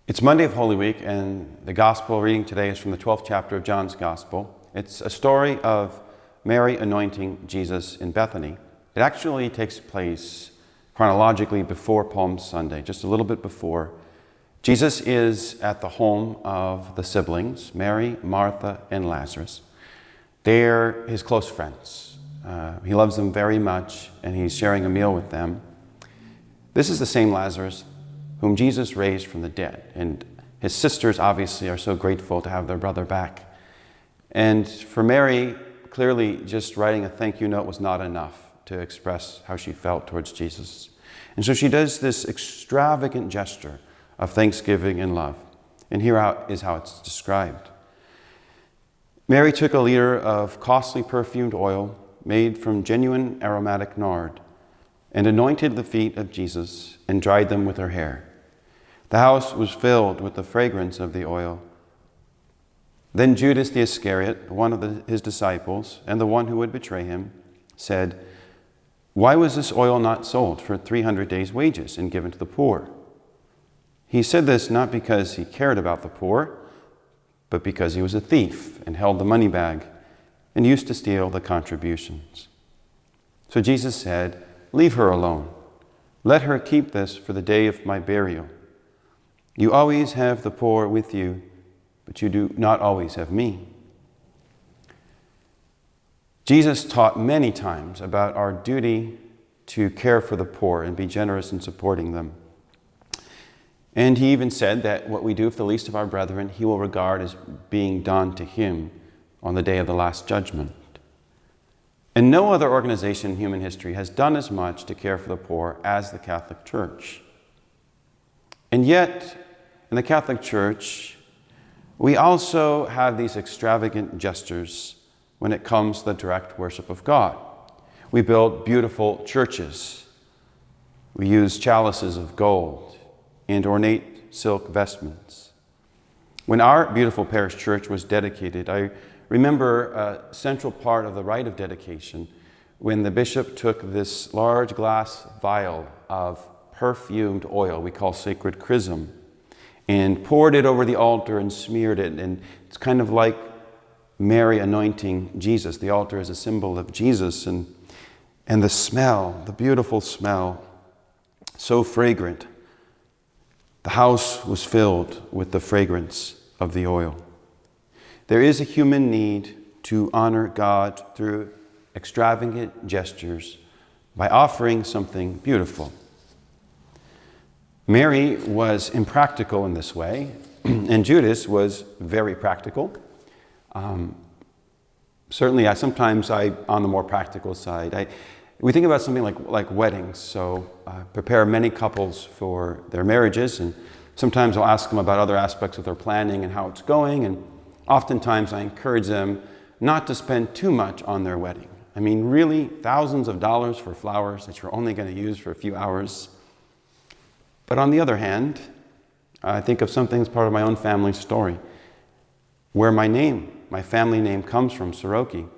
It's Monday of Holy Week, and the Gospel reading today is from the 12th chapter of John's Gospel. It's a story of Mary anointing Jesus in Bethany. It actually takes place chronologically before Palm Sunday, just a little bit before. Jesus is at the home of the siblings, Mary, Martha, and Lazarus. They're his close friends. He loves them very much, and he's sharing a meal with them. This is the same Lazarus whom Jesus raised from the dead. And his sisters obviously are so grateful to have their brother back. And for Mary, clearly just writing a thank you note was not enough to express how she felt towards Jesus. And so she does this extravagant gesture of thanksgiving and love. And here is how it's described. Mary took a liter of costly perfumed oil made from genuine aromatic nard and anointed the feet of Jesus and dried them with her hair. The house was filled with the fragrance of the oil. Then Judas the Iscariot, one of his disciples, and the one who would betray him, said, "Why was this oil not sold for 300 days' wages and given to the poor?" He said this not because he cared about the poor, but because he was a thief and held the money bag and used to steal the contributions. So Jesus said, "Leave her alone. Let her keep this for the day of my burial. You always have the poor with you, but you do not always have me." Jesus taught many times about our duty to care for the poor and be generous in supporting them. And he even said that what we do for the least of our brethren, he will regard as being done to him on the day of the last judgment. And no other organization in human history has done as much to care for the poor as the Catholic Church. And yet, in the Catholic Church, we also have these extravagant gestures when it comes to the direct worship of God. We build beautiful churches. We use chalices of gold and ornate silk vestments. When our beautiful parish church was dedicated, I remember a central part of the rite of dedication when the bishop took this large glass vial of perfumed oil we call sacred chrism and poured it over the altar and smeared it. And it's kind of like Mary anointing Jesus. The altar is a symbol of Jesus. And the smell, the beautiful smell, so fragrant. The house was filled with the fragrance of the oil. There is a human need to honor God through extravagant gestures by offering something beautiful. Mary was impractical in this way, and Judas was very practical. Certainly, sometimes on the more practical side. We think about something like weddings. So I prepare many couples for their marriages, and sometimes I'll ask them about other aspects of their planning and how it's going, and oftentimes I encourage them not to spend too much on their wedding. I mean, really, thousands of dollars for flowers that you're only going to use for a few hours. But on the other hand, I think of something as part of my own family story, where my family name comes from, Soroki.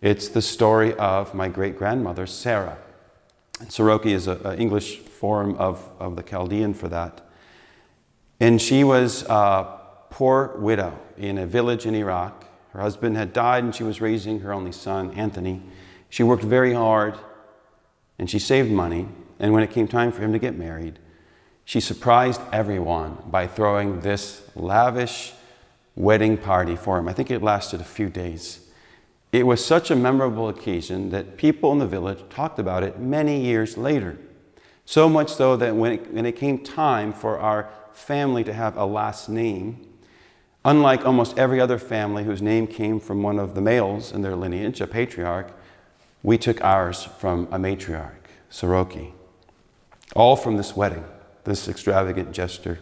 It's the story of my great-grandmother, Sarah. And Soroki is an English form of the Chaldean for that. And she was a poor widow in a village in Iraq. Her husband had died, and she was raising her only son, Anthony. She worked very hard, and she saved money. And when it came time for him to get married, she surprised everyone by throwing this lavish wedding party for him. I think it lasted a few days. It was such a memorable occasion that people in the village talked about it many years later. So much so that when it came time for our family to have a last name, unlike almost every other family whose name came from one of the males in their lineage, a patriarch, we took ours from a matriarch, Soroki. All from this wedding, this extravagant gesture.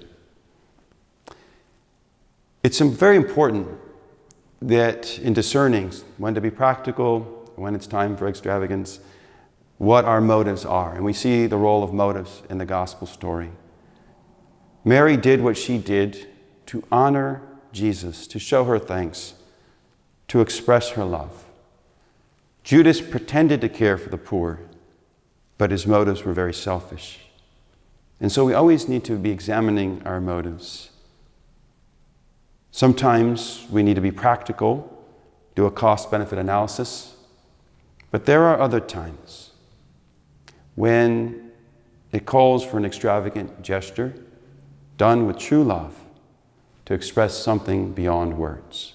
It's very important that in discerning when to be practical, when it's time for extravagance, what our motives are. And we see the role of motives in the gospel story. Mary did what she did to honor Jesus, to show her thanks, to express her love. Judas pretended to care for the poor, but his motives were very selfish. And so we always need to be examining our motives. Sometimes we need to be practical, do a cost-benefit analysis, but there are other times when it calls for an extravagant gesture done with true love to express something beyond words.